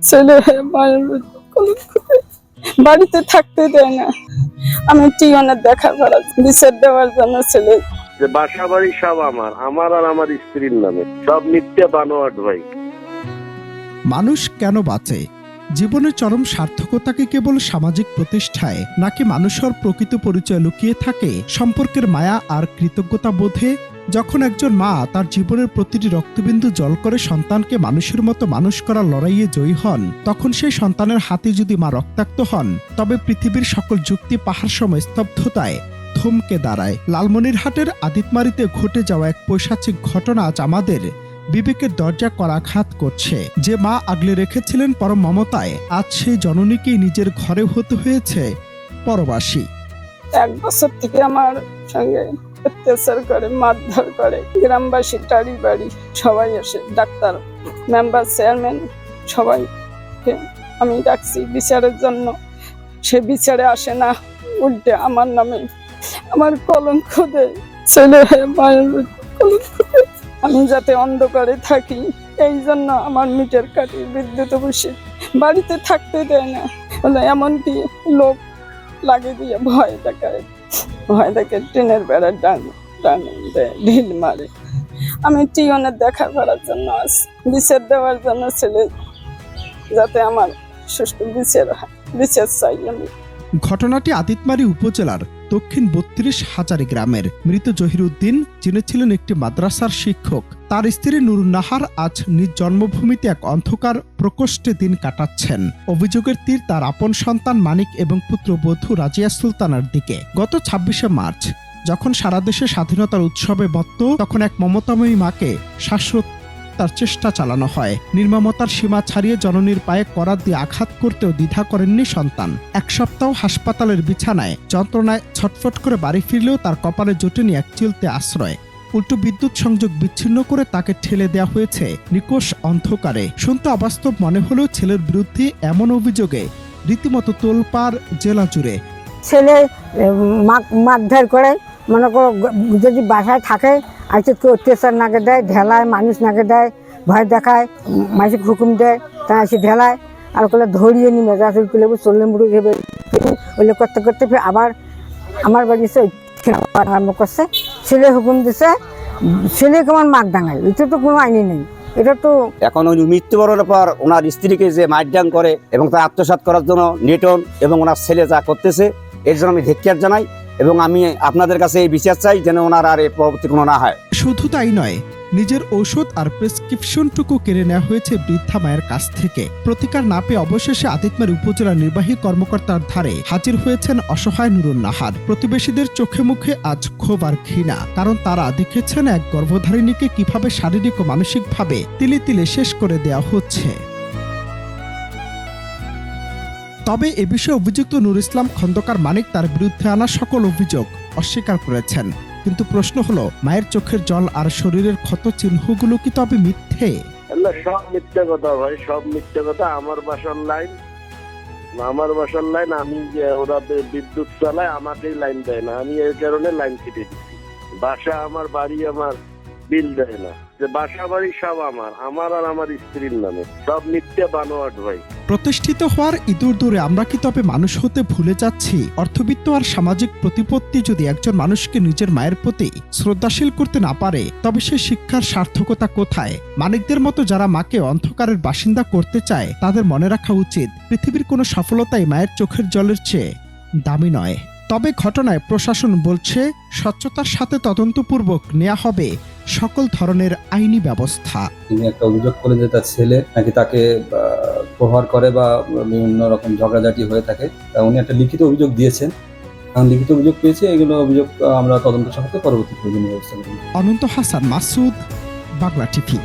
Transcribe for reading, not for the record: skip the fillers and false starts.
ছেলে বাড়িতে থাকতে দেয় না। আমি টিয়নের দেখা করার বিচার দেওয়ার জন্য ছেলে যে বাসা বাড়ি সব আমার আর আমার স্ত্রীর নামে, সব মিথ্যা বানোয়াট ভাই। মানুষ কেন বাঁচে? জীবনের চরম সার্থকতাকে কেবল সামাজিক প্রতিষ্ঠায়, নাকি মানুষের প্রকৃত পরিচয় লুকিয়ে থাকে সম্পর্কের মায়া আর কৃতজ্ঞতা বোধে? যখন একজন মা তার জীবনের প্রতিটি রক্তবিন্দু জল করে সন্তানকে মানুষের মতো মানুষ করার লড়াইয়ে জয়ী হন, তখন সেই সন্তানের হাতে যদি মা রক্তাক্ত হন, তবে পৃথিবীর সকল যুক্তি পাহাড় সম স্তব্ধতায় থমকে দাঁড়ায়। লালমনিরহাটের আদিতমারিতে ঘটে যাওয়া এক পৈশাচিক ঘটনা আজ আমাদের বিবেকের দরজা করাঘাত করছে। যে মা আগলে রেখেছিলেন পরম মমতায়, আজ সেই জননীকেই নিজের ঘরে হতে হয়েছে পরবাসী। 1 বছর থেকে আমার সঙ্গে অত্যাচার করে, মারধর করে। গ্রামবাসী, টাড়ি বাড়ি সবাই আসে, ডাক্তার, মেম্বার, চেয়ারম্যান সবাইকে আমি ডাকছি বিচারের জন্য। সে বিচারে আসে না, উল্টে আমার নামে আমার কলঙ্ক দেয়। ছেলে মায়ের কলঙ্ক দেয়। আমি যাতে অন্ধকারে থাকি, এই জন্য আমার মিটার কাটি, বিদ্যুৎ বসে বাড়িতে থাকতে দেয় না। এমনকি লোক লাগে দিয়ে ভয় দেখে ট্রেনের বেড়া টান দেয়, ঢিল মারে। আমি টিয়নের দেখা করার জন্য আসি, বিচার দেওয়ার জন্য ছেলে যাতে আমার সুষ্ঠু বিচার চাই আমি। ঘটনাটি আদিতমারি উপজেলার দক্ষিণ 32 হাজারি গ্রামের। মৃত জহিরুদ্দিন, যিনি ছিলেন একটি মাদ্রাসার শিক্ষক, তার স্ত্রী নুরুন নাহার আজ নিজ জন্মভূমিতে এক অন্ধকার প্রকোষ্ঠে দিন কাটাচ্ছেন। অভিযোগের তীর তার আপন সন্তান মানিক এবং পুত্রবধূ রাজিয়া সুলতানার দিকে। গত 26শে মার্চ যখন সারা দেশে স্বাধীনতার উৎসবে মত্ত, তখন এক মমতাময়ী মাকে শ্বাসরোধ তার চেষ্টা চালানো হয়। নির্মমতার সীমা ছাড়িয়ে জননীর পায়ে করাত দিয়ে আঘাত করতেও দ্বিধা করেননি সন্তান। 1 সপ্তাহ হাসপাতালের বিছানায় যন্ত্রণায় ছটফট করে বাড়ি ফিরলেও তার কপালে জোটেনি এক চিলতে আশ্রয়। উল্টো বিদ্যুৎ সংযোগ বিচ্ছিন্ন করে তাকে ঠেলে দেওয়া হয়েছে নিকষ অন্ধকারে। শুনতে অবাস্তব মনে হলেও ছেলের বিরুদ্ধে এমন অভিযোগে রীতিমতো তোলপাড় জেলা জুড়ে। ছেলে মারধর করে, মনে করো যদি বাসায় থাকে আর কেউ অত্যাচার নাকে দেয়, ঢেলায়, মানুষ নাকে দেয়, ভয় দেখায়, মাসিক হুকুম দেয়, তা এসে ঢেলায় আর করলে ধরিয়ে নিয়ে মেজাজুল তুলে চললে মুড়ি ভেবে ওইলে করতে করতে ফের আবার আমার বাড়ি এসে আরম্ভ করছে। ছেলে হুকুম দিছে, ছেলে কেমন মার ডাঙায়, এটা তো কোনো আইনি নেই। এটা তো এখন উনি মৃত্যুবরণের পর ওনার স্ত্রীকে যে মারডাং করে এবং তা আত্মসাৎ করার জন্য নিটন এবং ওনার ছেলে যা করতেছে, এর জন্য আমি ধিক্কার জানাই এবং আমি আপনাদের কাছে এই বিচার চাই যেন ওনার আর এই পরবর্তী কোনো না হয়। শুধু তাই নয়, নিজের ঔষধ আর প্রেসক্রিপশনটুকু কেড়ে নেওয়া হয়েছে বৃদ্ধা মায়ের কাছ থেকে। প্রতিকার না পেয়ে অবশেষে আদিতমারি উপজেলা নির্বাহী কর্মকর্তার ধারে হাজির হয়েছেন অসহায় নুরুন নাহার। প্রতিবেশীদের চোখে মুখে আজ ক্ষোভ আর ঘৃণা, কারণ তারা দেখেছেন এক গর্ভধারিণীকে কিভাবে শারীরিক ও মানসিকভাবে তিলে তিলে শেষ করে দেওয়া হচ্ছে। তবে এ বিষয়ে অভিযুক্ত নুর ইসলাম খন্দকার মানিক তার বিরুদ্ধে আনা সকল অভিযোগ অস্বীকার করেছেন। কিন্তু প্রশ্ন হলো, মায়ের চোখের জল আর শরীরের ক্ষত চিহ্নগুলো কি তবে মিথ্যে? সব মিথ্যা কথা ভাই, সব মিথ্যা কথা। আমার বাসার লাইন আমি ওরা বিদ্যুৎ চালায়, আমাকেই লাইন দেয় না, আমি এই কারণে লাইন কেটে দিচ্ছি। বাসা আমার, বাড়ি আমার, বিল দেয় না। যে বাসা বাড়ি সব আমার আর আমার স্ত্রীর নামে, সব মিথ্যা বানোয়াট ভাই। প্রতিষ্ঠিত হওয়ার ইঁদুর দূরে আমরা কি তবে মানুষ হতে ভুলে যাচ্ছি? অর্থবিত্ত আর সামাজিক প্রতিপত্তি যদি একজন মানুষকে নিজের মায়ের প্রতি শ্রদ্ধাশীল করতে না পারে, তবে সে শিক্ষার সার্থকতা কোথায়? মানিকদের মতো যারা মাকে অন্ধকারের বাসিন্দা করতে চায়, তাদের মনে রাখা উচিত পৃথিবীর কোনো সফলতাই মায়ের চোখের জলের চেয়ে দামি নয়। তবে ঘটনায় প্রশাসন বলছে, স্বচ্ছতার সাথে তদন্তপূর্বক নেওয়া হবে সকল ধরনের আইনি ব্যবস্থা। তিনি একটা অভিযোগ করে যে তার ছেলে নাকি তাকে প্রহার করে বা বিভিন্ন রকম ঝগড়াঝাটি হয়ে থাকে। উনি একটা লিখিত অভিযোগ দিয়েছেন, লিখিত অভিযোগ পেয়েছে। এগুলো অভিযোগ আমরা তদন্ত সাপেক্ষে পরবর্তী প্রয়োজনীয় ব্যবস্থা করব। অনন্ত হাসান মাসুদ, বাংলা টিভি।